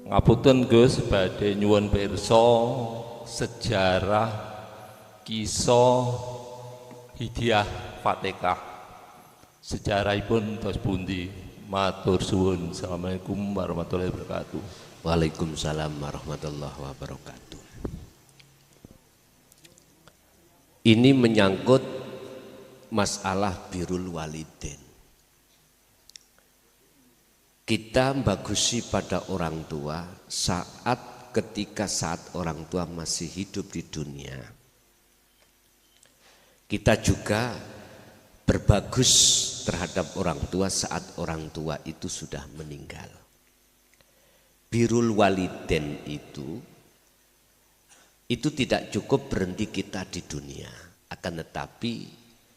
Ngapunten Gus, badhe nyuwun pirsa sejarah kisah Hidayah Fatihah. Sejarahipun tos pundi? Matur suwun. Assalamualaikum warahmatullahi wabarakatuh. Waalaikumsalam warahmatullahi wabarakatuh. Ini menyangkut masalah birrul walidain. Kita bagusi pada orang tua ketika orang tua masih hidup di dunia. Kita juga berbagus terhadap orang tua saat orang tua itu sudah meninggal. Birrul walidain itu tidak cukup berhenti kita di dunia, akan tetapi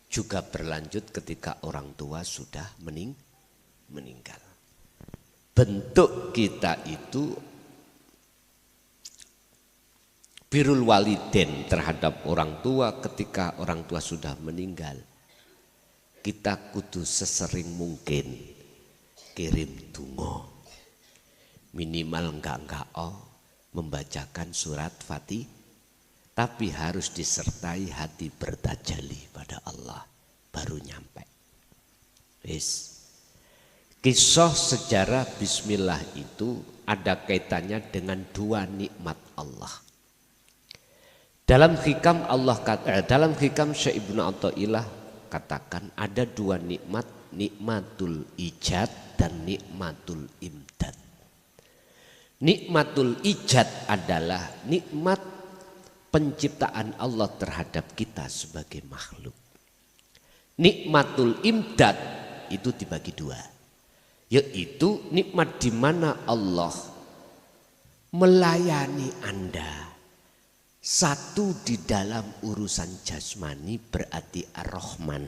juga berlanjut ketika orang tua sudah meninggal. Bentuk kita itu birrul walidain terhadap orang tua ketika orang tua sudah meninggal. Kita kudu sesering mungkin kirim donga. Minimal enggak membacakan surat Fatihah, tapi harus disertai hati bertajalli pada Allah baru nyampe. Kisah sejarah bismillah itu ada kaitannya dengan dua nikmat Allah. Dalam hikam Syekh Ibnu Athaillah katakan ada dua nikmat, nikmatul ijad dan nikmatul imdad. Nikmatul ijad adalah nikmat penciptaan Allah terhadap kita sebagai makhluk. Nikmatul imdad itu dibagi dua, yaitu nikmat di mana Allah melayani Anda. Satu di dalam urusan jasmani berarti Ar-Rahman.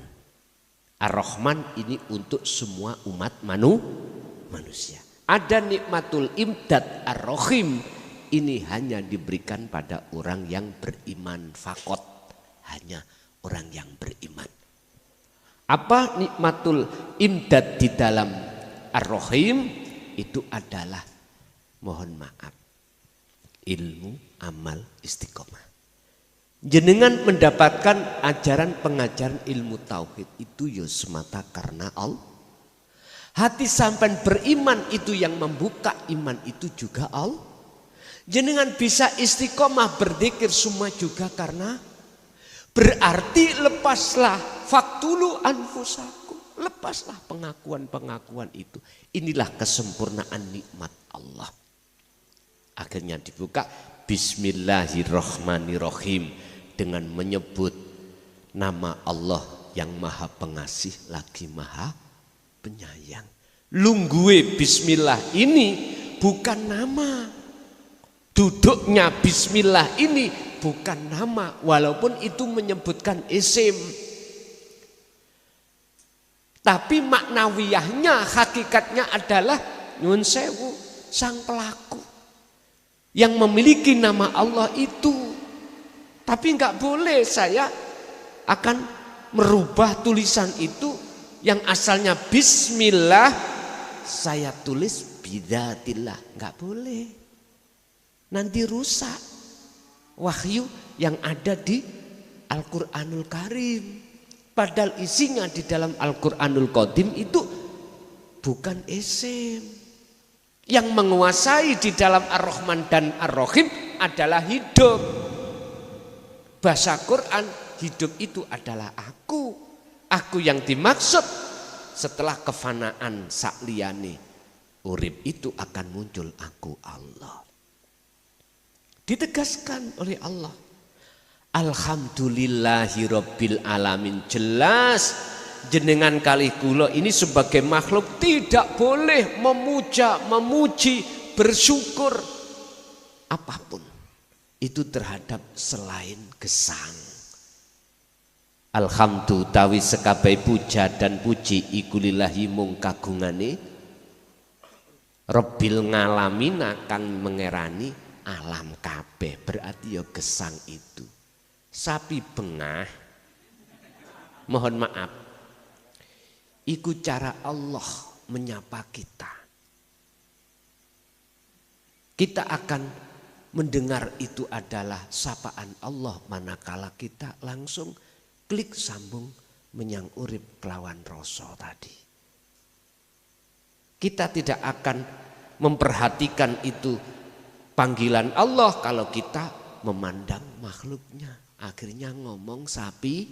Ar-Rahman ini untuk semua umat manusia. Ada nikmatul imdad Ar-Rahim, ini hanya diberikan pada orang yang beriman fakot, hanya orang yang beriman. Apa nikmatul imdad di dalam Ar-Rahim? Itu adalah, mohon maaf, ilmu, amal, istiqomah. Jenengan mendapatkan ajaran pengajaran ilmu tauhid itu ya semata karena Allah. Hati sampai beriman itu yang membuka iman itu juga Allah. Jenengan bisa istiqomah berzikir semua juga karena, berarti lepaslah faktulu anfusakum, lepaslah pengakuan-pengakuan itu. Inilah kesempurnaan nikmat Allah. Akhirnya dibuka Bismillahirrahmanirrahim dengan menyebut nama Allah yang maha pengasih lagi maha penyayang. Lungguhe bismillah ini bukan nama. Duduknya bismillah ini bukan nama, walaupun itu menyebutkan isim. Tapi maknawiyahnya, hakikatnya adalah nyuwun sewu, sang pelaku yang memiliki nama Allah itu. Tapi enggak boleh saya akan merubah tulisan itu yang asalnya bismillah saya tulis bidatillah, enggak boleh. Nanti rusak wahyu yang ada di Al-Qur'anul Karim. Padahal isinya di dalam Al-Qur'anul Qadim itu bukan isim. Yang menguasai di dalam Ar-Rahman dan Ar-Rahim adalah hidup. Bahasa Quran, hidup itu adalah aku. Aku yang dimaksud setelah kefanaan sakliyane urip itu akan muncul aku Allah. Ditegaskan oleh Allah. Alhamdulillahirabbil alamin. Jelas jenengan kali kula ini sebagai makhluk tidak boleh memuja, memuji, bersyukur apapun itu terhadap selain gesang. Alhamdulillah tawi sekabai puja dan puji iku lillahi mung kagungane Rabbil ngalamin kang mengerani alam kabeh. Berarti ya gesang itu. Sapi bengah, mohon maaf, iku cara Allah menyapa kita. Kita akan mendengar itu adalah sapaan Allah manakala kita langsung klik sambung menyang urip kelawan rasa tadi. Kita tidak akan memperhatikan itu panggilan Allah kalau kita memandang makhluknya. Akhirnya ngomong sapi.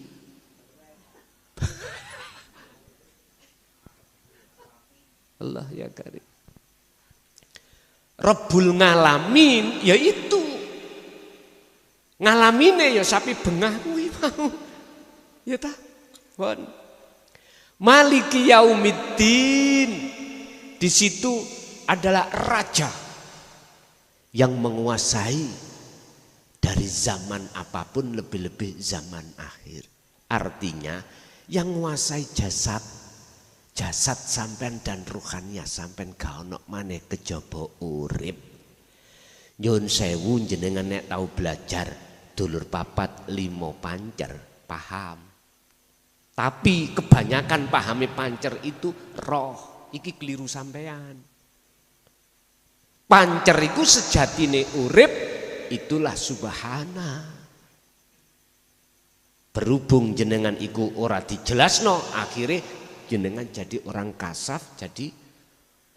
Allah ya karim. Rabbul ngalamin yaitu ngalamine ya sapi bengah kuwi mau. Ya ta? Pun. Maliki yaumiddin. Di situ adalah raja yang menguasai dari zaman apapun, lebih-lebih zaman akhir. Artinya yang menguasai jasad sampean dan ruhannya sampean gak ono maneh kejaba urip. Nyun sewu jenengan nek tahu belajar dulur papat limo pancer paham. Tapi kebanyakan pahami pancer itu roh. Iki keliru sampean. Pancer iku sejatine urip itulah subhana. Berhubung jenengan iku ora dijelasno, akhirnya jenengan jadi orang kasaf, jadi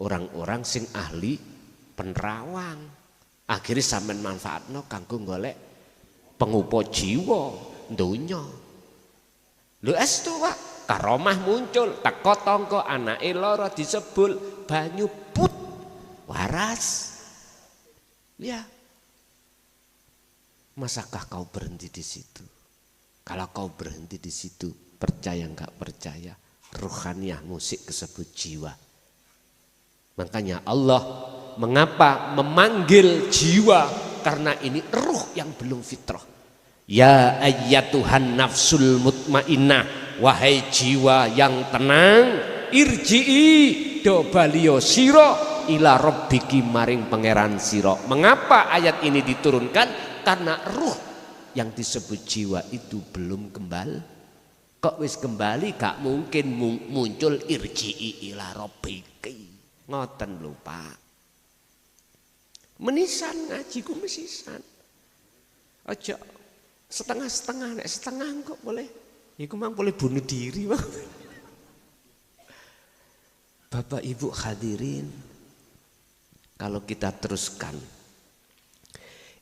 orang-orang sing ahli penerawang. Akhirnya sampean manfaatno kanggo golek pengupo jiwa donya. Lho estu Pak. Karomah muncul, teko tangga anake lara disebul banyu put waras. Ya. Masakah kau berhenti di situ? Kalau kau berhenti di situ, percaya enggak percaya, ruhaniyah musik kesebut jiwa. Makanya Allah mengapa memanggil jiwa? Karena ini ruh yang belum fitrah. Ya ayyatuhan nafsul mutmainnah. Wahai jiwa yang tenang, irji'i do balio siro ila rabbiki maring pangeran siro. Mengapa ayat ini diturunkan? Karena ruh yang disebut jiwa itu belum kembali. Kok wis kembali gak mungkin muncul irji'i ila rabbiki. Ngoten lho Pak. Menisan ngajiku mesisan. Aja setengah-setengah, nek setengah kok boleh. Iku mang boleh bunuh diri bang. Bapak Ibu hadirin, kalau kita teruskan,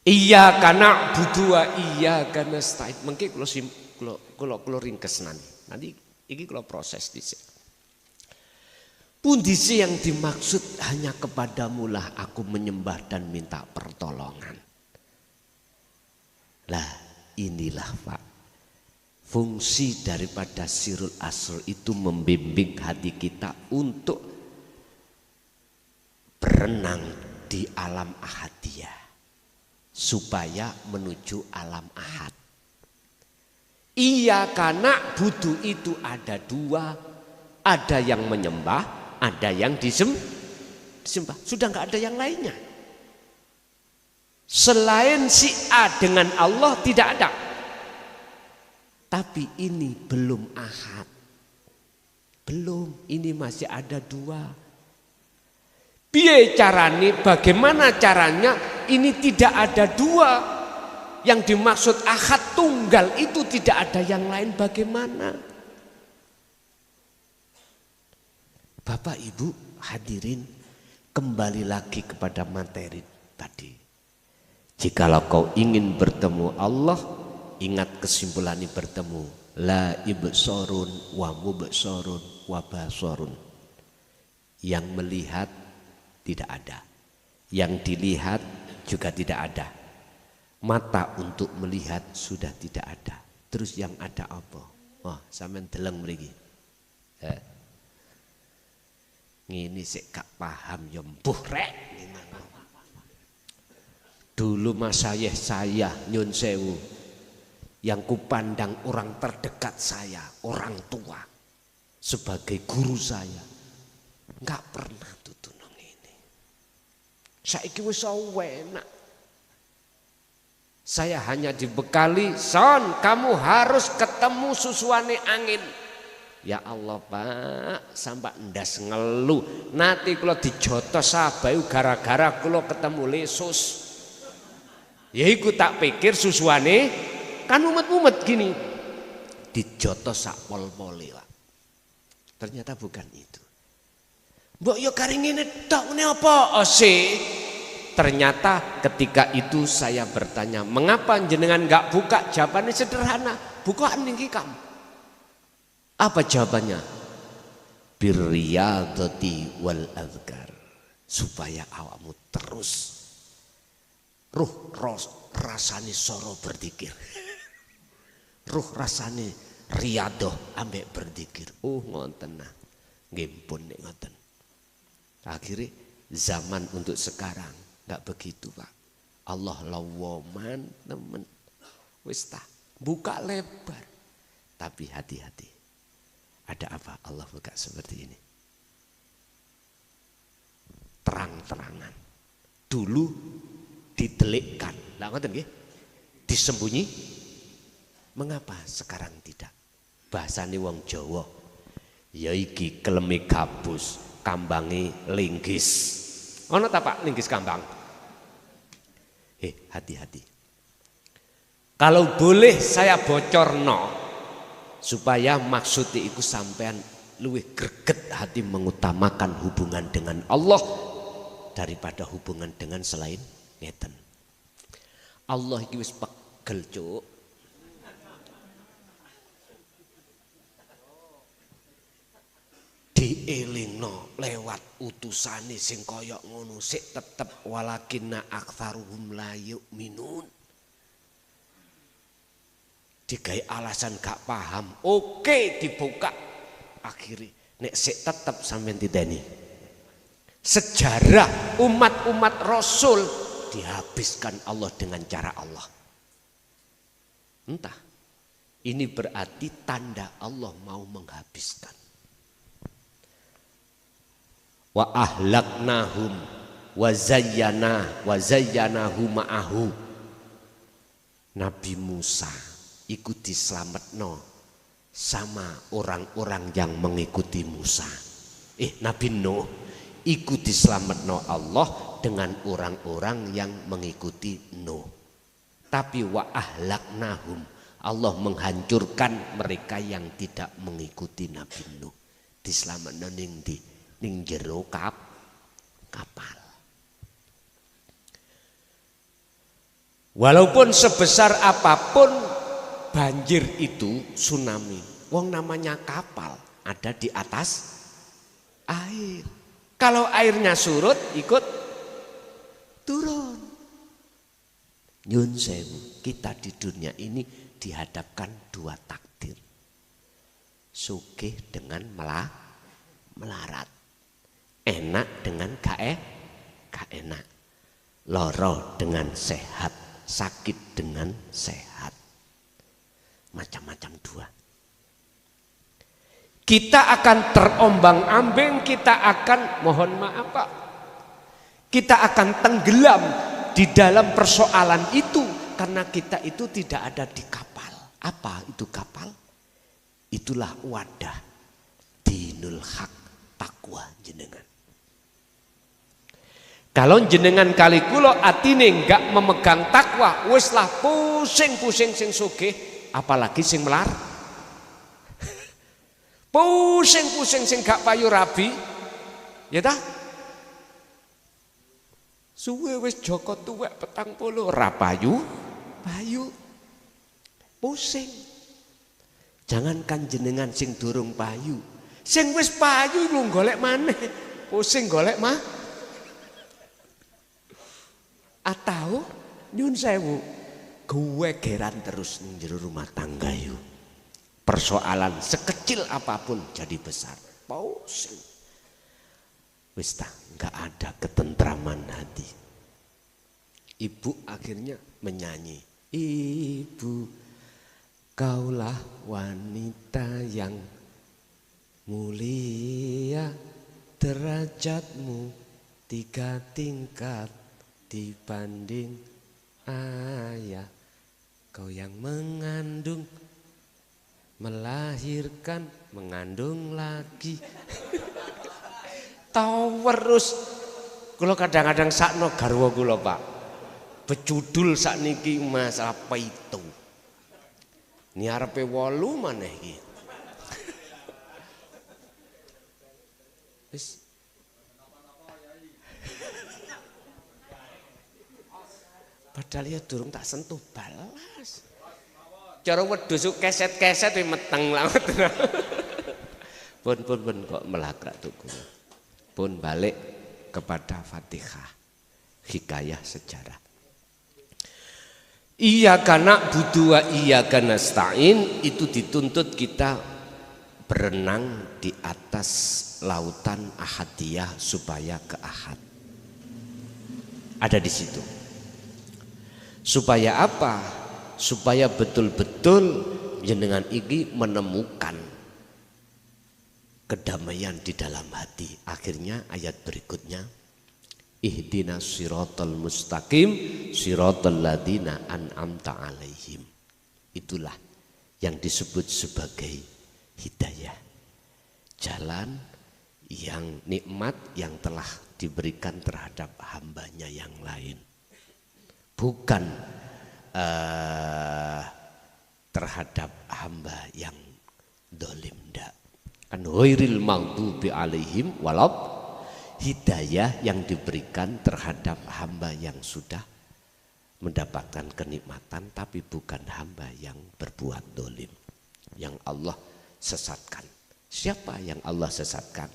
iya karena budua iya karena stait. Mungkin kalau ringkes nanti ini kalau proses dhisik. Pundisi yang dimaksud hanya kepadamulah aku menyembah dan minta pertolongan. Lah inilah Pak. Fungsi daripada sirul asr itu membimbing hati kita untuk berenang di alam ahadiyah supaya menuju alam ahad. Iya karena budu itu ada dua, ada yang menyembah, ada yang disembah. Sudah nggak ada yang lainnya. Selain si A dengan Allah tidak ada. Tapi ini belum ahad. Belum, ini masih ada dua. Piye carane, bagaimana caranya ini tidak ada dua. Yang dimaksud ahad tunggal itu tidak ada yang lain bagaimana. Bapak Ibu hadirin, kembali lagi kepada materi tadi. Jikalau kau ingin bertemu Allah, ingat kesimpulan ini bertemu. La ibsorun wa mubsorun wa basorun. Yang melihat tidak ada. Yang dilihat juga tidak ada. Mata untuk melihat sudah tidak ada. Terus yang ada apa? Oh, sampean deleng mriki. Ngene sik gak paham ya mbuh rek. Dulu mas saya nyun sewu, yang kupandang orang terdekat saya, orang tua, sebagai guru saya, nggak pernah tutunung ini. Saiki wis enak. Saya hanya dibekali, son kamu harus ketemu susuane angin. Ya Allah Pak, sampai ndas ngeluh. Nanti kalau dijotos sabayu gara-gara kalau ketemu lesus. Ya iku tak pikir susuane kan umet-umet gini. Dijotos sak pol-pole Pak. Ternyata bukan itu. Mbok yo kari ngene tok ngene apa sih? Ternyata ketika itu saya bertanya, mengapa jenengan enggak buka? Jawabannya sederhana, bukaan niki kamu. Apa jawabannya? Birriyadati wal azkar. Supaya awakmu terus ruh rasane soro berzikir. Ruh rasane riyadoh ambek berzikir. Ngonten nah. Nggih pun nek ngoten. Akhirnya zaman untuk sekarang enggak begitu, Pak. Allah lawaman temen. Wis ta, buka lebar. Tapi hati-hati. Ada apa Allah buka seperti ini? Terang-terangan. Dulu ditelikkan. Lah ngoten nggih? Disembunyi. Mengapa sekarang tidak? Bahasane wong Jawa. Ya iki keleme gabus, kambange linggis. Ono ta Pak linggis kambang? Hati-hati. Kalau boleh saya bocorno supaya maksudnya itu sampean luwih greget hati mengutamakan hubungan dengan Allah daripada hubungan dengan selain ngeten. Allah iki wis pegel cuk. Dielingno lewat utusane sing kaya ngono sik tetep walakinna aktsaruhum la yu'minun. Digawe alasan gak paham, oke dibuka. Akhirnya nek sik tetep sampean titeni. Sejarah umat-umat Rasul dihabiskan Allah dengan cara Allah. Entah. Ini berarti tanda Allah mau menghabiskan. Wa ahlaknahum wa zayyanahu ma'ahu. Nabi Musa ikut diselametno sama orang-orang yang mengikuti Musa. Nabi Nuh ikut diselametno Allah dengan orang-orang yang mengikuti Nuh. Tapi wa ahlaknahum, Allah menghancurkan mereka yang tidak mengikuti Nabi Nuh. Diselametno ning jero kapal. Walaupun sebesar apapun banjir itu tsunami. Wong namanya kapal ada di atas air. Kalau airnya surut ikut turun. Nyun sewu, kita di dunia ini dihadapkan dua takdir. Sugih dengan melarat. Enak dengan gak enak. Loro dengan sehat, sakit dengan sehat. Macam-macam dua. Kita akan terombang-ambing, kita akan mohon maaf Pak, kita akan tenggelam di dalam persoalan itu karena kita itu tidak ada di kapal. Apa itu kapal? Itulah wadah dinul haq, takwa jenengan. Kalau jenengan kali kula atine enggak memegang takwa, wis lah pusing-pusing sing sugih, apalagi sing melar. Pusing-pusing sing gak payu rabi. Ya ta? Suwe wis Joko tuwek 40 ora payu. Pusing. Jangankan jenengan sing durung payu, sing wis payu lu golek maneh, pusing golek mah. Atau nyun sewu, gewegeran terus ning jero rumah tangga yu. Persoalan sekecil apapun jadi besar. Pusing. Wis ta, enggak ada ketentraman hati. Ibu akhirnya menyanyi. Ibu, kaulah wanita yang mulia, derajatmu 3 tingkat dibanding ayah. Kau yang mengandung melahirkan, mengandung lagi. Terus kula kadang-kadang sakno garwa kula, Pak. Becudul sakniki masalah apa itu? Ni arepe 8 maneh iki. Wis padahal ya durung tak sentuh balas. Cara wedhus keset-keset meteng laut. Pun kok melagrak tuku. Pun balik kepada Fatihah. Hikayah sejarah. Iyyaka na'budu wa iyyaka nasta'in itu dituntut kita berenang di atas lautan ahadiyah supaya ke ahad. Ada di situ. Supaya apa? Supaya betul-betul jenengan ini menemukan kedamaian di dalam hati. Akhirnya ayat berikutnya, ihdinas siratal mustaqim siratal ladzina an'amta alaihim. Itulah yang disebut sebagai hidayah. Jalan yang nikmat yang telah diberikan terhadap hambanya yang lain. Bukan terhadap hamba yang dolim. Kan ghairil maghdubi alaihim walad, hidayah yang diberikan terhadap hamba yang sudah mendapatkan kenikmatan tapi bukan hamba yang berbuat dolim, yang Allah sesatkan. Siapa yang Allah sesatkan?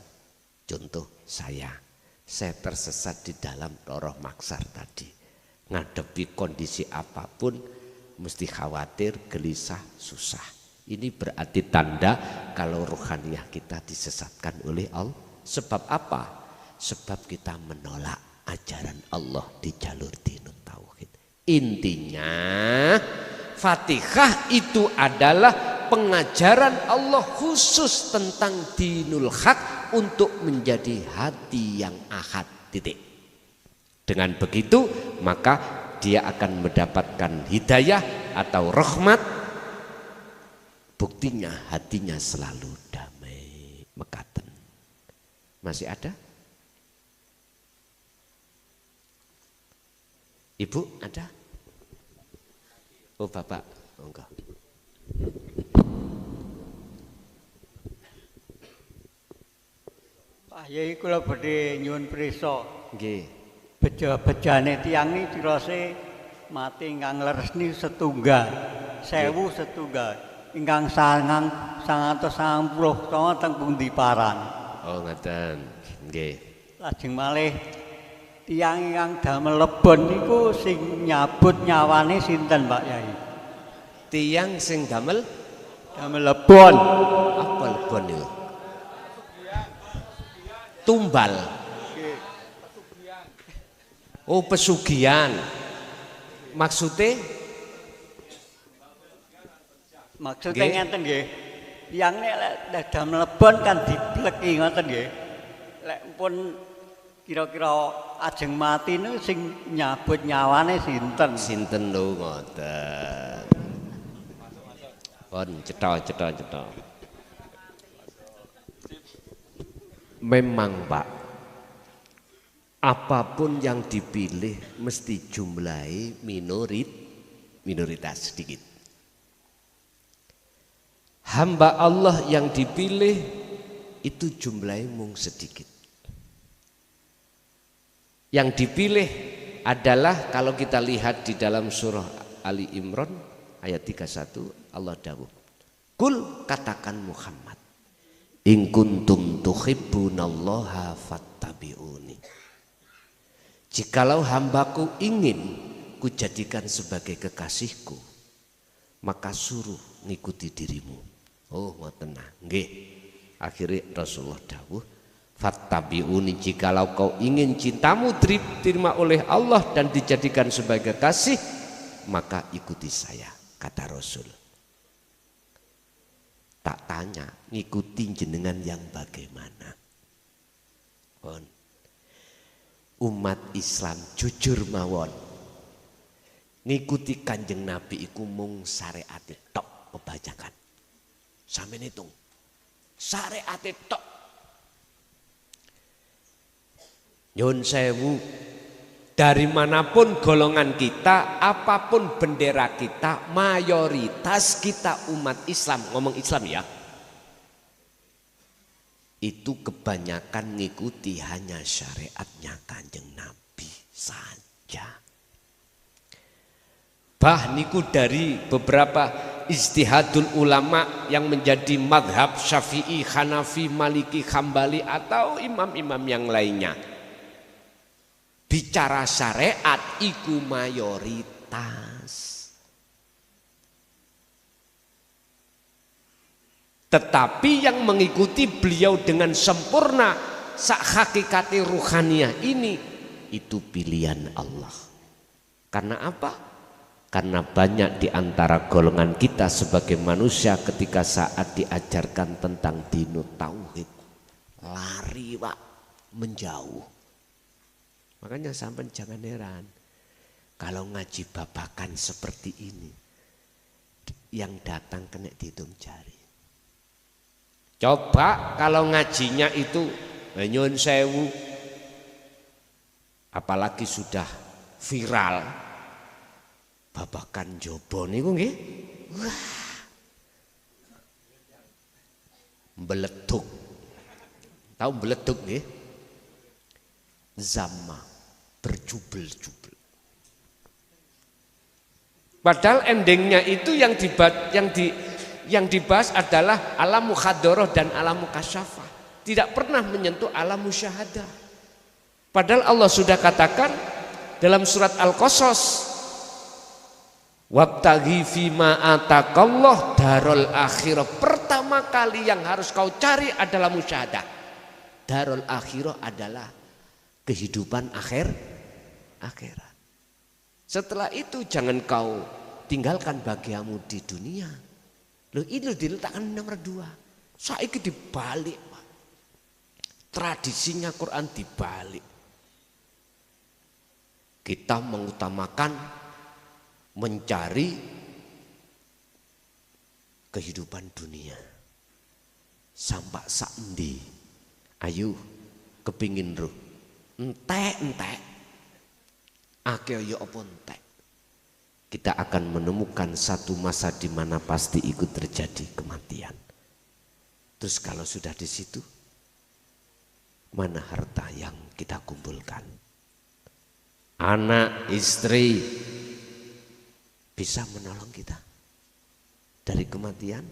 Contoh saya tersesat di dalam loroh maksar tadi. Ngadepi kondisi apapun mesti khawatir, gelisah, susah. Ini berarti tanda kalau rohaniah kita disesatkan oleh Allah. Sebab apa? Sebab kita menolak ajaran Allah di jalur dinut tauhid. Intinya Fatihah itu adalah pengajaran Allah khusus tentang dinul haq untuk menjadi hati yang ahad. Titik. Dengan begitu maka dia akan mendapatkan hidayah atau rahmat. Buktinya hatinya selalu damai mekaten. Masih ada? Ibu ada? Oh bapak, oh, enggak. Pak Yai kula badhe nyuwun prisa. Nggih. Beja-bejane tiyang niki dirose mati ingkang leresni setunggal. 1000 setunggal. Ingkang sangang 190 teng pundi paran. Oh ngaten. Nggih. Lajeng malih tiyang ingkang damel lebon niku sing nyabut nyawane sinten, Pak Yai? Tiyang sing damel lebon. apa lebon niku? Tumbal. Oh pesugihan. Maksudnya ngeten nggih. Tiyang nek damel lebon kan dibleki ngoten nggih. Lek pun kira-kira ajeng mati niku sing nyabut nyawane sinten? Sinten lho ngoten. Pun cetha. Memang Pak, apapun yang dipilih mesti jumlahi minoritas sedikit. Hamba Allah yang dipilih itu jumlahnya mung sedikit. Yang dipilih adalah kalau kita lihat di dalam surah Ali Imran ayat 31 Allah dawuh, "Kul katakan Muhammad, in kuntum tuhibbunallaha fattabi'uni." Jikalau hambaku ingin kujadikan sebagai kekasihku, maka suruh ngikuti dirimu. Oh ngoten nah, nggih. Akhirnya Rasulullah dawuh, fattabi'uni, jikalau kau ingin cintamu diterima oleh Allah dan dijadikan sebagai kasih, maka ikuti saya, kata Rasul. Tak tanya, ngikuti jenengan yang bagaimana. Umat Islam jujur mawon, ngikuti Kanjeng Nabi iku mung syariat tok pebajakan. Sampeyan hitung. Syariat tok. Nyun sewu, dari manapun golongan kita, apapun bendera kita, mayoritas kita umat Islam, ngomong Islam ya, itu kebanyakan ngikuti hanya syariatnya Kanjeng Nabi saja. Bah niku dari beberapa ijtihadul ulama yang menjadi madhab Syafi'i, Hanafi, Maliki, Hambali atau imam-imam yang lainnya. Bicara syariat iku mayoritas. Tetapi yang mengikuti beliau dengan sempurna sak hakikati ruhaniyah ini itu pilihan Allah. Karena apa? Karena banyak di antara golongan kita sebagai manusia ketika saat diajarkan tentang dinu tauhid lari Pak, menjauh. Makanya sampai jangan heran kalau ngaji babakan seperti ini yang datang kena dihitung jari. Coba kalau ngajinya itu nyun sewu, apalagi sudah viral babakan jobo niku nggih, wah beleduk. Tahu beleduk nggih? Zama berjubel-jubel. Padahal endingnya itu yang dibahas adalah alam mukhadharah dan alam mukasyafah. Tidak pernah menyentuh alam musyahadah. Padahal Allah sudah katakan dalam surat Al-Qasas, wabtaghi fima atakallah darul akhirah. Pertama kali yang harus kau cari adalah musyahadah. Darul akhirah adalah kehidupan akhirat. Setelah itu jangan kau tinggalkan bahagiamu di dunia. Loh ini diletakkan nomor 2. Saiki dibalik Pak. Tradisinya Quran dibalik. Kita mengutamakan mencari kehidupan dunia. Sampai saendi. Ayo kepingin roh. Entek akeh ya apa entek. Kita akan menemukan satu masa di mana pasti ikut terjadi kematian. Terus kalau sudah di situ, mana harta yang kita kumpulkan? Anak, istri bisa menolong kita dari kematian?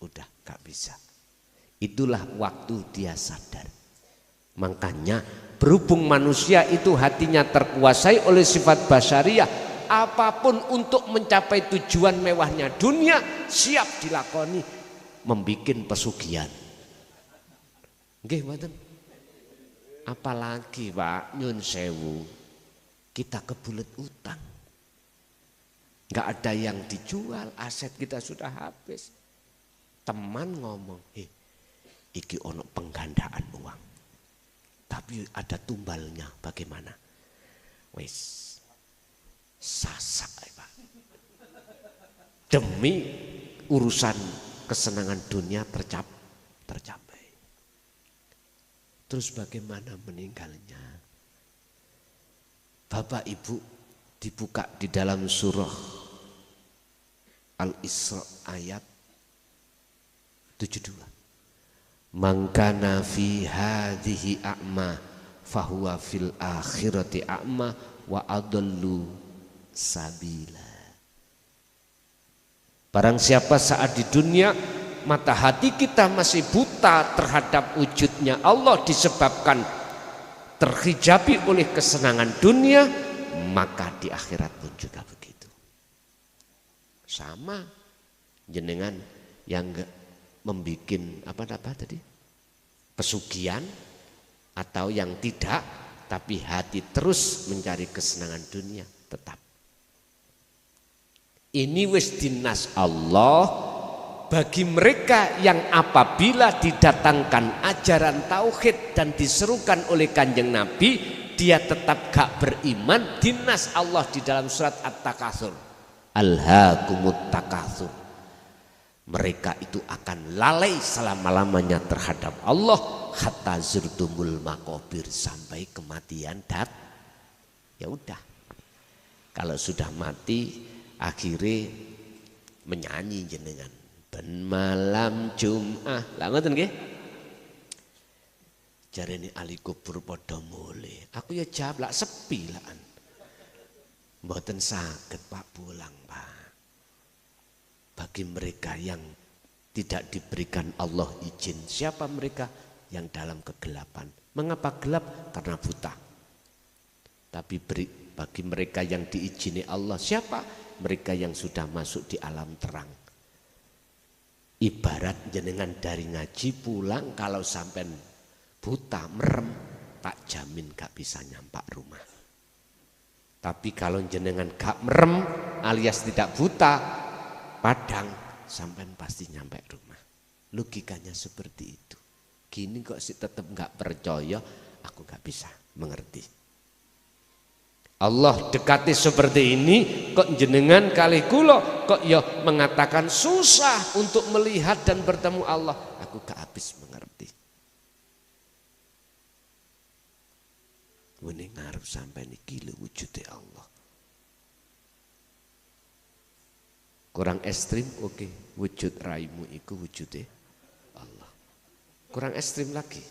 Udah gak bisa. Itulah waktu dia sadar. Makanya berhubung manusia itu hatinya terkuasai oleh sifat basyariah, apapun untuk mencapai tujuan mewahnya dunia siap dilakoni, membikin pesugihan. Nggih mboten? Apalagi Pak nyun sewu, kita kebulet utang. Enggak ada yang dijual, aset kita sudah habis. Teman ngomong, iki ono penggandaan uang. Tapi ada tumbalnya, bagaimana? Wes sasak Pak. Demi urusan kesenangan dunia tercapai. Terus bagaimana meninggalnya? Bapak Ibu dibuka di dalam surah Al-Isra ayat 72. Mangkana fi hadhihi a'ma fahuwa fil akhirati a'ma wa adallu sabila. Barang siapa saat di dunia mata hati kita masih buta terhadap wujudnya Allah disebabkan terhijabi oleh kesenangan dunia, maka di akhirat pun juga begitu. Sama jenengan yang enggak membikin apa tadi pesugihan atau yang tidak, tapi hati terus mencari kesenangan dunia tetap. Ini wis dinas Allah bagi mereka yang apabila didatangkan ajaran tauhid dan diserukan oleh Kanjeng Nabi, dia tetap gak beriman. Dinas Allah di dalam surat At-Takatsur, alhaakumut takatsur, mereka itu akan lalai selama-lamanya terhadap Allah hatta zurtumul makobir, sampai kematian ya udah. Kalau sudah mati akhirnya menyanyi jenengan ben malam Jumat lah ngoten nggih. Jarene ahli kubur padha mule. Aku ya jawab lak sepi lakan. Mboten saged Pak pulang, Pak. Bagi mereka yang tidak diberikan Allah izin, siapa mereka yang dalam kegelapan? Mengapa gelap? Karena buta. Tapi bagi mereka yang diizini Allah, siapa? Mereka yang sudah masuk di alam terang. Ibarat jenengan dari ngaji pulang, kalau sampai buta merem, tak jamin gak bisa nyampak rumah. Tapi kalau jenengan gak merem alias tidak buta, padang, sampai pasti nyampe rumah. Logikanya seperti itu. Gini kok sih tetap gak percaya, aku gak bisa mengerti. Allah dekati seperti ini, kok jenengan kali kula kok ya mengatakan susah untuk melihat dan bertemu Allah. Aku gak habis mengerti. Ini ngarep sampai niki lho wujude Allah. Kurang ekstrim, oke. Wujud raimu iku wujude Allah. Kurang ekstrim lagi.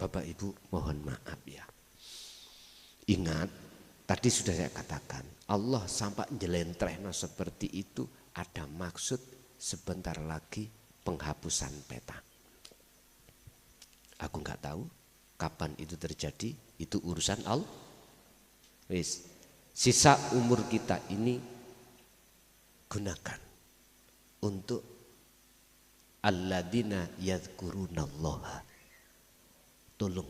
Bapak Ibu mohon maaf ya. Ingat, tadi sudah saya katakan, Allah sampai jelentrehna seperti itu ada maksud sebentar lagi penghapusan peta. Aku nggak tahu kapan itu terjadi, itu urusan Allah. Wis, sisa umur kita ini gunakan untuk alladzina yadhkurunallaha. Tolong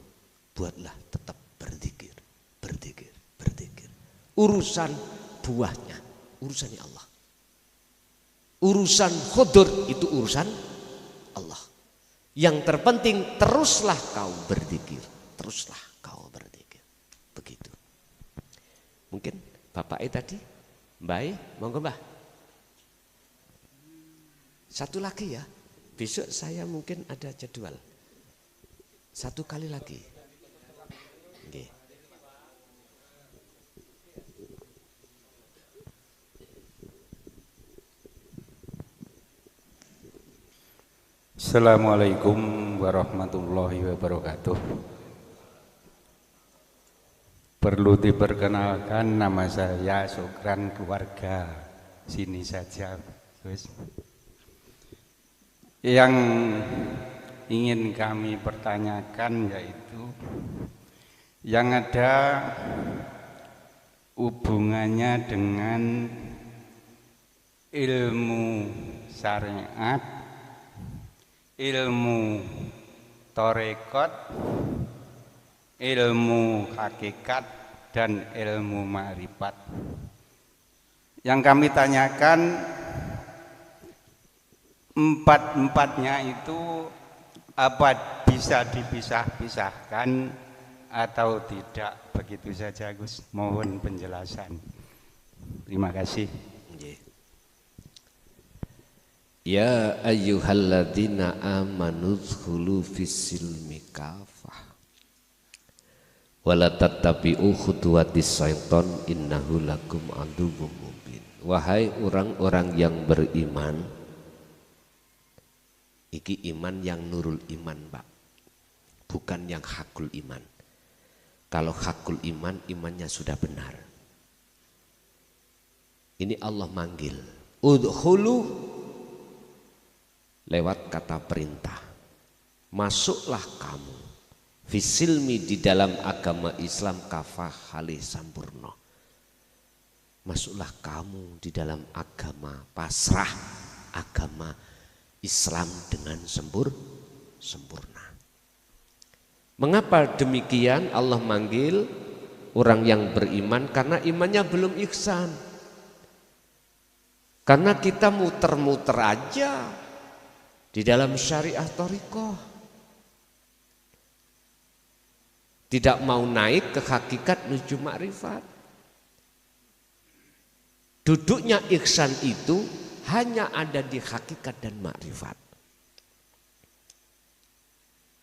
buatlah tetap berzikir, berzikir, berzikir. Urusan buahnya, urusannya Allah. Urusan khudur itu urusan Allah. Yang terpenting teruslah kau berzikir, teruslah kau berzikir. Begitu. Mungkin Bapak tadi, Mbak, monggo Mbah. Satu lagi ya, besok saya mungkin ada jadwal. Satu kali lagi. Oke. Assalamualaikum warahmatullahi wabarakatuh. Perlu diperkenalkan, nama saya Sukran, keluarga sini saja. Yang ingin kami pertanyakan yaitu yang ada hubungannya dengan ilmu syariat, ilmu torekot, ilmu hakikat, dan ilmu ma'rifat. Yang kami tanyakan, empat-empatnya itu apa bisa dipisah-pisahkan atau tidak? Begitu saja Gus, mohon penjelasan. Terima kasih. Ya ayyuhalladzina amanu dzkhulu fis-silmi kafah wala tattabi'u khutuwatis syaiton innahu lakum aduwwum mubin. Wahai orang-orang yang beriman, iki iman yang nurul iman, Pak, bukan yang hakul iman. Kalau hakul iman, imannya sudah benar. Ini Allah manggil, udkhulu, lewat kata perintah, masuklah kamu fisilmi, di dalam agama Islam kafah halih sampurno. Masuklah kamu di dalam agama pasrah, agama Islam dengan sempurna. Mengapa demikian Allah manggil orang yang beriman? Karena imannya belum ihsan. Karena kita muter-muter aja di dalam syariah thariqah, tidak mau naik ke hakikat menuju makrifat. Duduknya ihsan itu hanya ada di hakikat dan makrifat.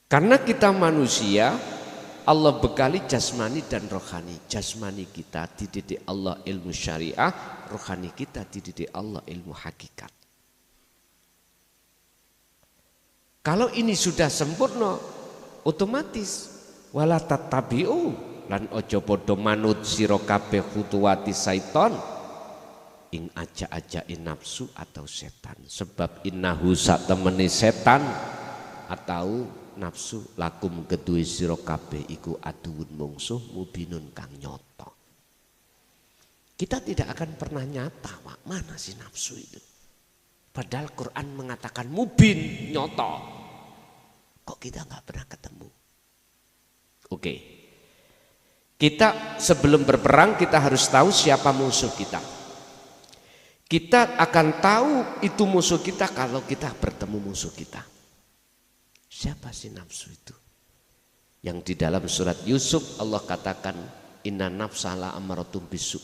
Karena kita manusia, Allah bekali jasmani dan rohani. Jasmani kita dididik Allah ilmu syariah, rohani kita dididik Allah ilmu hakikat. Kalau ini sudah sempurna, otomatis wala tattabi'u lan ojo podo manut sira kabeh khutuwati syaiton ing aja-ajain nafsu atau setan. Sebab innahu sak temene setan atau nafsu lakum kedue sira kabeh iku aduun mungsuh mubinun kang nyata. Kita tidak akan pernah nyata, Pak. Mana sih nafsu itu? Padahal Quran mengatakan mubin, nyata. Kok kita nggak pernah ketemu? Oke. Kita sebelum berperang kita harus tahu siapa musuh kita. Kita akan tahu itu musuh kita kalau kita bertemu musuh kita. Siapa sih nafsu itu? Yang di dalam surat Yusuf Allah katakan inna nafsala amaratum bisu.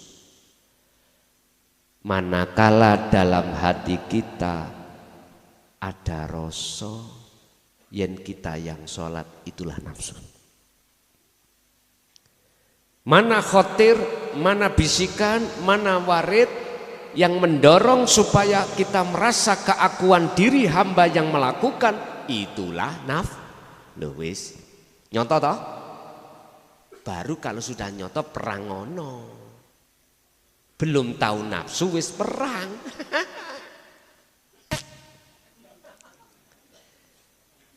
Manakala dalam hati kita ada rasa yen kita yang sholat itulah nafsu. Mana khotir, mana bisikan, mana warid yang mendorong supaya kita merasa keakuan diri hamba yang melakukan itulah wis nyoto toh. Baru kalau sudah nyoto perang ngono. Belum tahu nafsu wis perang.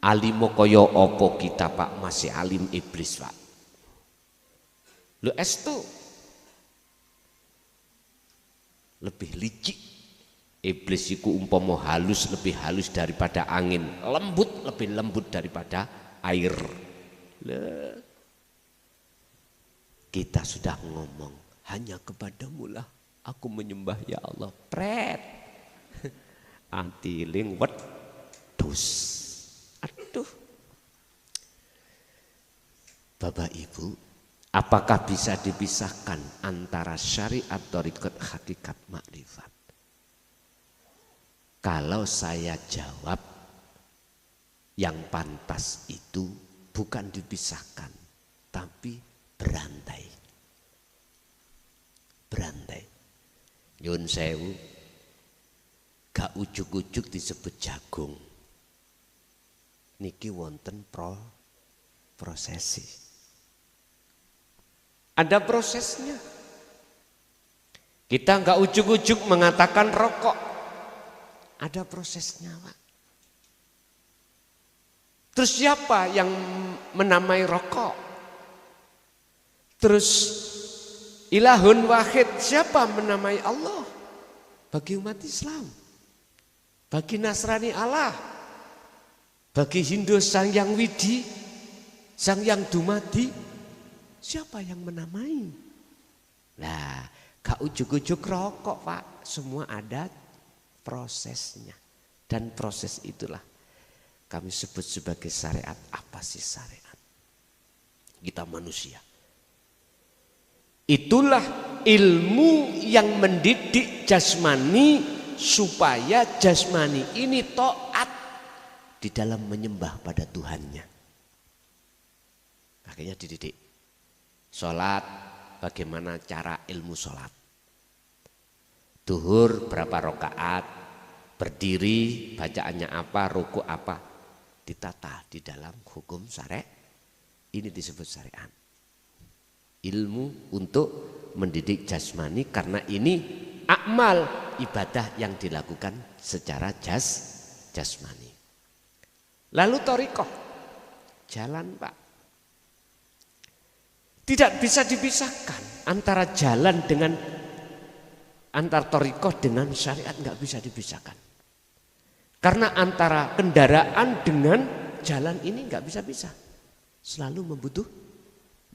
Alimo kaya opo kita Pak, masih alim iblis Pak. Lu estu lebih licik. Iblis iku umpama halus lebih halus daripada angin, lembut lebih lembut daripada air. Kita sudah ngomong hanya kepadamu lah aku menyembah ya Allah. Pret. Antiling wedhus. Aduh. Bapak Ibu, apakah bisa dipisahkan antara syariat thariqat hakikat makrifat? Kalau saya jawab yang pantas itu bukan dipisahkan tapi berantai. Berantai. Nyun sewu gak ujuk-ujuk disebut jagung. Niki wonten prosesi. Ada prosesnya. Kita enggak ujuk-ujuk mengatakan rokok. Ada prosesnya, Pak. Terus siapa yang menamai rokok? Terus ilahun wahid, siapa menamai Allah? Bagi umat Islam. Bagi Nasrani Allah. Bagi Hindu Sang Yang Widi, Sang Yang Dumadi, siapa yang menamai? Nah, gak ujuk-ujuk rokok Pak, semua ada prosesnya. Dan proses itulah kami sebut sebagai syariat. Apa sih syariat? Kita manusia. Itulah ilmu yang mendidik jasmani supaya jasmani ini taat di dalam menyembah pada Tuhannya. Akhirnya dididik. Sholat, bagaimana cara ilmu sholat. Duhur berapa rakaat, berdiri, bacaannya apa, ruku apa. Ditata di dalam hukum syariat. Ini disebut syariat. Ilmu untuk mendidik jasmani karena ini amal ibadah yang dilakukan secara jasmani. Lalu thariqah, jalan Pak. Tidak bisa dipisahkan antara jalan dengan antar thariqah dengan syariat, nggak bisa dipisahkan. Karena antara kendaraan dengan jalan ini nggak bisa-bisa, selalu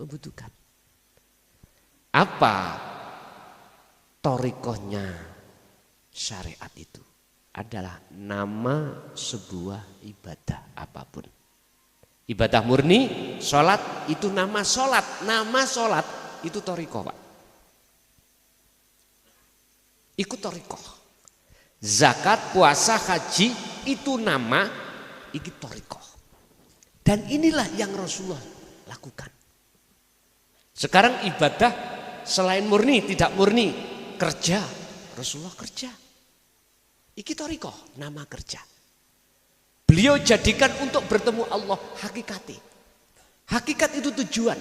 membutuhkan. Apa thariqahnya syariat itu? Adalah nama sebuah ibadah apapun. Ibadah murni, sholat itu nama sholat. Nama sholat itu thariqah Pak. Iku thariqah. Zakat, puasa, haji itu nama iki thariqah. Dan inilah yang Rasulullah lakukan. Sekarang ibadah selain murni, tidak murni, kerja. Rasulullah kerja. Iki thariqah, nama kerja. Beliau jadikan untuk bertemu Allah hakikati. Hakikat itu tujuan.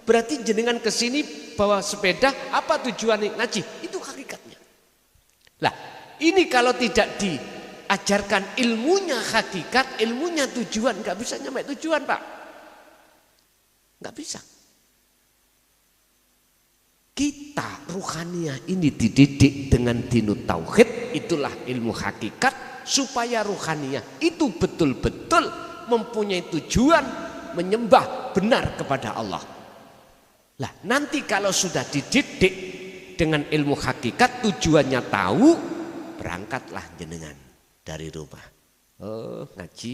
Berarti jenengan kesini bawa sepeda, apa tujuannya? Ngaji, itu hakikatnya. Lah, ini kalau tidak diajarkan ilmunya hakikat, ilmunya tujuan, nggak bisa nyampe tujuan, Pak. Nggak bisa. Kita ruhaniyah ini dididik dengan dinut tauhid, itulah ilmu hakikat, supaya ruhaniyah itu betul-betul mempunyai tujuan menyembah benar kepada Allah. Lah, nanti kalau sudah dididik dengan ilmu hakikat, tujuannya tahu, berangkatlah jenengan dari rumah. Oh, ngaji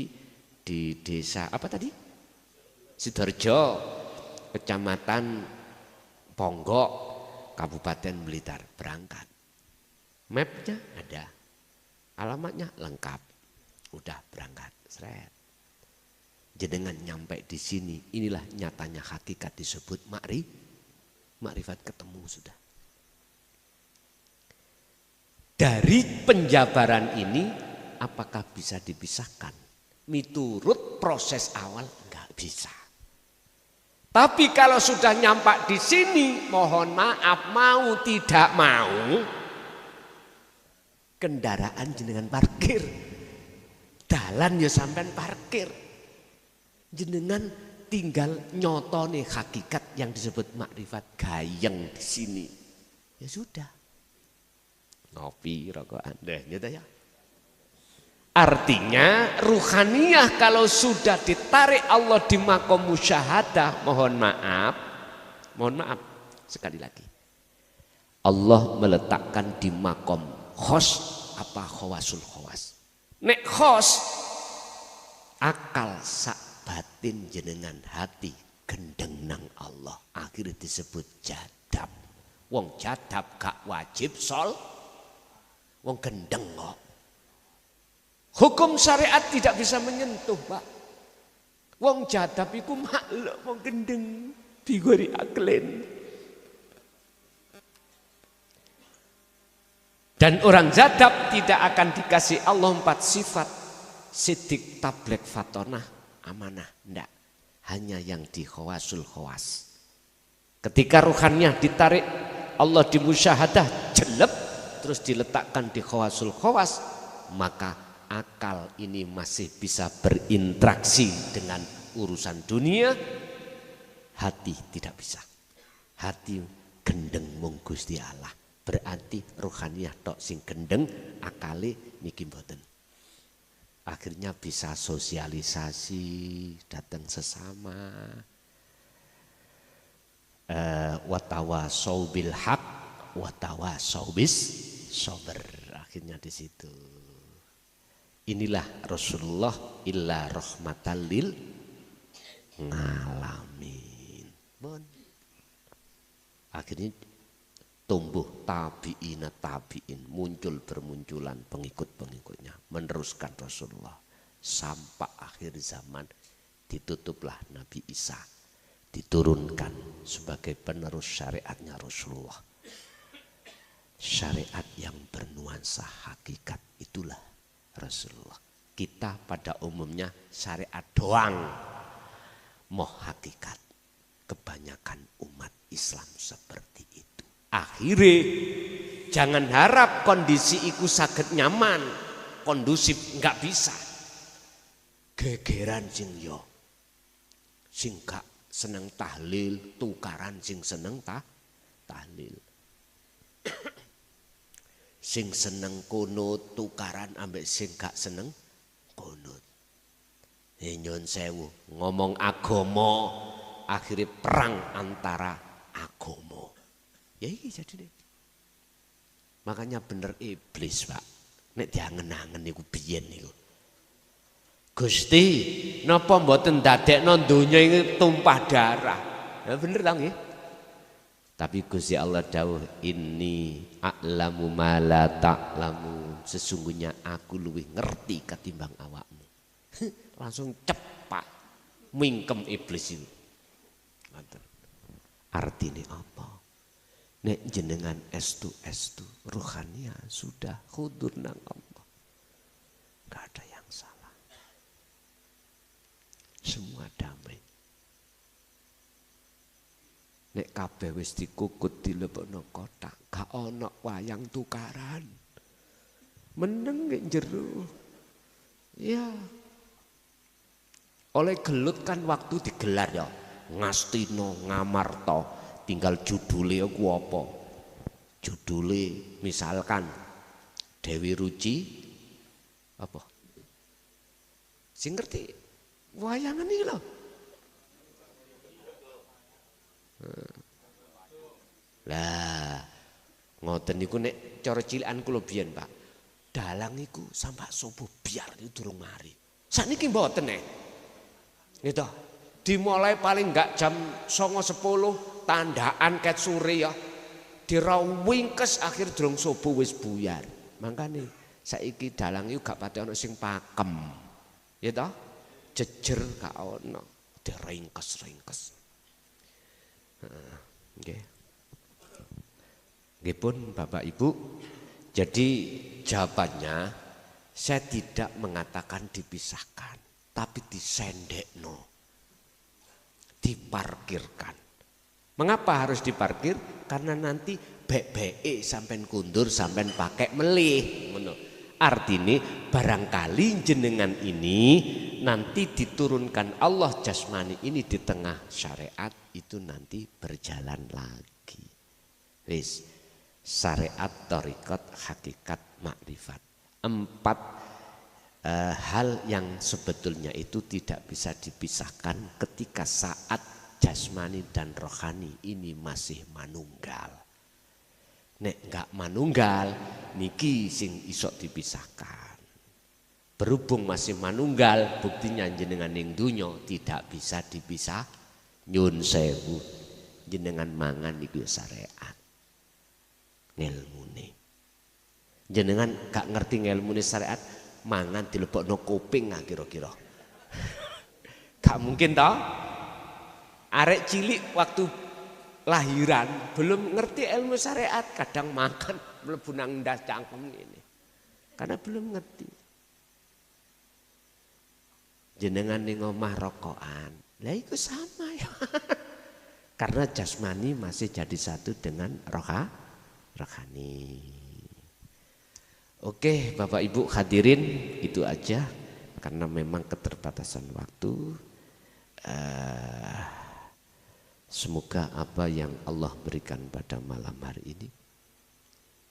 di desa apa tadi? Sidoarjo, Kecamatan Ponggok, Kabupaten Blitar. Berangkat. Mapnya ada, alamatnya lengkap, udah berangkat. Seret. Jenengan nyampe di sini, inilah nyatanya hakikat disebut makrifat, ketemu sudah. Dari penjabaran ini apakah bisa dipisahkan? Miturut proses awal enggak bisa. Tapi kalau sudah nyampe di sini, mohon maaf, mau tidak mau, kendaraan jenengan parkir, dalan ya sampean parkir. Jenengan tinggal nyotone hakikat yang disebut makrifat gayeng di sini. Ya sudah. Ngopi, rokokan deh gitu ya. Artinya ruhaniyah kalau sudah ditarik Allah di makom musyahadah, mohon maaf sekali lagi. Allah meletakkan di makom khos apa khawasul khawas. Nek khos akal sak batin jenengan hati gendeng nang Allah, akhirnya disebut jadab. Wong jadab gak wajib wong gendeng kok. Hukum syariat tidak bisa menyentuh, Pak. Wong jadab iku makhluk wong gendeng digori aklen. Dan orang jadab tidak akan dikasih Allah 4 sifat. Sidik, tablek, fatonah, amanah. Enggak. Hanya yang di khawasul khawas. Ketika ruhannya ditarik Allah di musyahadah jelek, terus diletakkan di khawasul khawas, maka akal ini masih bisa berinteraksi dengan urusan dunia, hati tidak bisa. Hati gendeng mung Gusti Allah. Berarti ruhaniyah tok sing gendeng, akale niki mboten. Akhirnya bisa sosialisasi, datang sesama. Watawasau bil haq, watawasau bis sober. Akhirnya di situ. Inilah Rasulullah illa rahmatan lil ngalamin. Bon. Akhirnya tumbuh tabi'in, muncul bermunculan pengikut-pengikutnya, meneruskan Rasulullah sampai akhir zaman. Ditutuplah Nabi Isa, diturunkan sebagai penerus syariatnya Rasulullah. Syariat yang bernuansa hakikat itulah Rasulullah. Kita pada umumnya syariat doang, mau hakikat. Kebanyakan umat Islam seperti itu. Akhirnya jangan harap kondisi itu saged nyaman, kondusif, nggak bisa. Gegeran sing yo, sing gak seneng tahlil, tukaran sing seneng tahlil. Sing seneng kunut tukaran ambek sing gak seneng kunut. Nyon sewu ngomong agama akhirnya perang antara agama. Ya iki jadine. Makanya bener iblis, Pak. Nek diangen-angen niku biyen niku. Gusti, napa mboten dadekno donya iki tumpah darah? Ya bener ta nggih? Tapi Gusti Allah dawuh inni a'lamu ma la ta'lamun, sesungguhnya aku luwih ngerti ketimbang awakmu. Langsung cepat mingkem iblis itu. Artinya apa? Nek jenengan estu rohania sudah hudur nang Allah, gak ada yang salah, semua damai. Nek kabeh wis dikukut dilebokno kotak, gak ono wayang tukaran. Meneng nek jero. Ya. Oleh gelut kan waktu digelar ya. Ngastina Ngamarta, tinggal judule ku apa? Judule misalkan Dewi Ruci apa? Sing ngerti wayangan iki lho. Lah ngoten niku nek cara cilikan kula biyen, Pak. Dalang iku sampai subuh biar itu durung mari. Sakniki mboten nek. Gitu. Dimulai paling enggak jam 09.10 tandaan ket sore ya. Dirawingkes akhir durung subuh wis buyar. Mangkane saiki dalang iku gak pati ana sing pakem. Ya toh? Jejer gak ana, diringkes-ringkes. Nggih. Nggih pun Bapak Ibu, jadi jawabannya saya tidak mengatakan dipisahkan, tapi disendekno, diparkirkan. Mengapa harus diparkir? Karena nanti bek-beke sampean kundur, sampean pakai melih. Artinya barangkali jenengan ini nanti diturunkan Allah jasmani ini di tengah syariat itu nanti berjalan lagi. Wis syariat, thariqat, hakikat, makrifat. 4 hal yang sebetulnya itu tidak bisa dipisahkan ketika saat jasmani dan rohani ini masih manunggal. Nek enggak manunggal niki sing isok dipisahkan. Berhubung masih manunggal, buktinya jenengan ning dunya tidak bisa dipisah. Nyun sewu jenengan mangan niku syariat. Ngelmune. Jenengan gak ngerti ngelmune syariat, mangan dilebokno kuping kira-kira. Gak mungkin toh? Arek cilik waktu lahiran belum ngerti ilmu syariat, kadang makan mlebu nang ndas cangkem ini. Karena belum ngerti. Jenengan ning omah rokokan. Lah iku sama ya. Karena jasmani masih jadi satu dengan rohani. Oke, Bapak Ibu hadirin, itu aja karena memang keterbatasan waktu. Semoga apa yang Allah berikan pada malam hari ini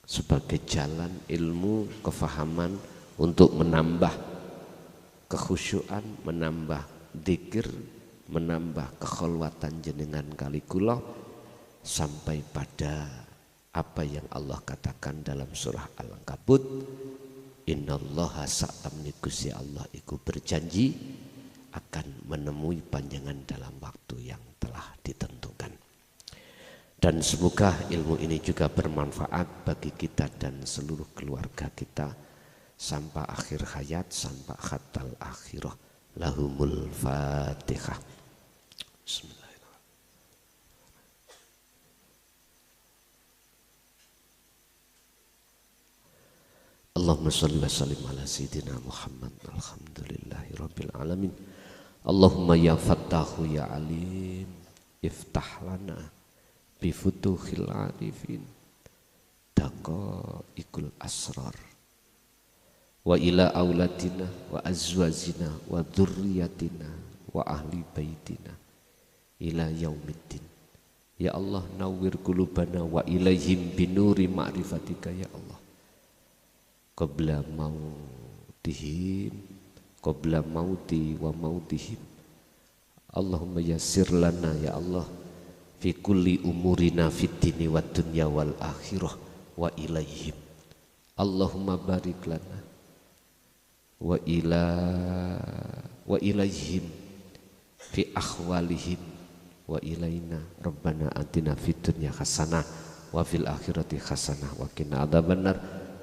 sebagai jalan ilmu, kefahaman untuk menambah kekhusyuan, menambah dzikir, menambah kekholwatan jenengan kali kula sampai pada apa yang Allah katakan dalam surah Al-Ankabut, innallaha sa'amni Gusti Allah iku berjanji akan menemui panjangan dalam waktu yang telah ditentukan. Dan semoga ilmu ini juga bermanfaat bagi kita dan seluruh keluarga kita sampai akhir hayat, sampai hatal akhirah. Lahumul Fatihah. Bismillahirrahmanirrahim. Allahumma shalli wa sallim ala sayyidina Muhammad. Alhamdulillahi rabbil alamin. Allahumma ya Fattahu ya Alim, iftah lana bifutuhil arifin daqa'iqul asrar wa ila auladina wa azwajina wa dzurriyyatina wa ahli baitina ila yaumiddin. Ya Allah, nawwir qulubana wa ilaihim binuri ma'rifatika ya Allah. Qabla mautihim, qabla mauti wa mautihim. Allahumma yassir lana ya Allah fi kulli umurina fid dini wad dunya wal akhirah wa ilaihim. Allahumma barik lana wa ilaihim fi akhwalihim wa ilaina. Rabbana atina fid dunya hasanah wa fil akhirati hasanah wa qina adzabannar.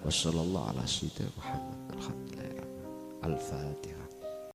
Wassallallahu ala sayyidina Muhammad. Alhamdulillah. Al-Fatihah.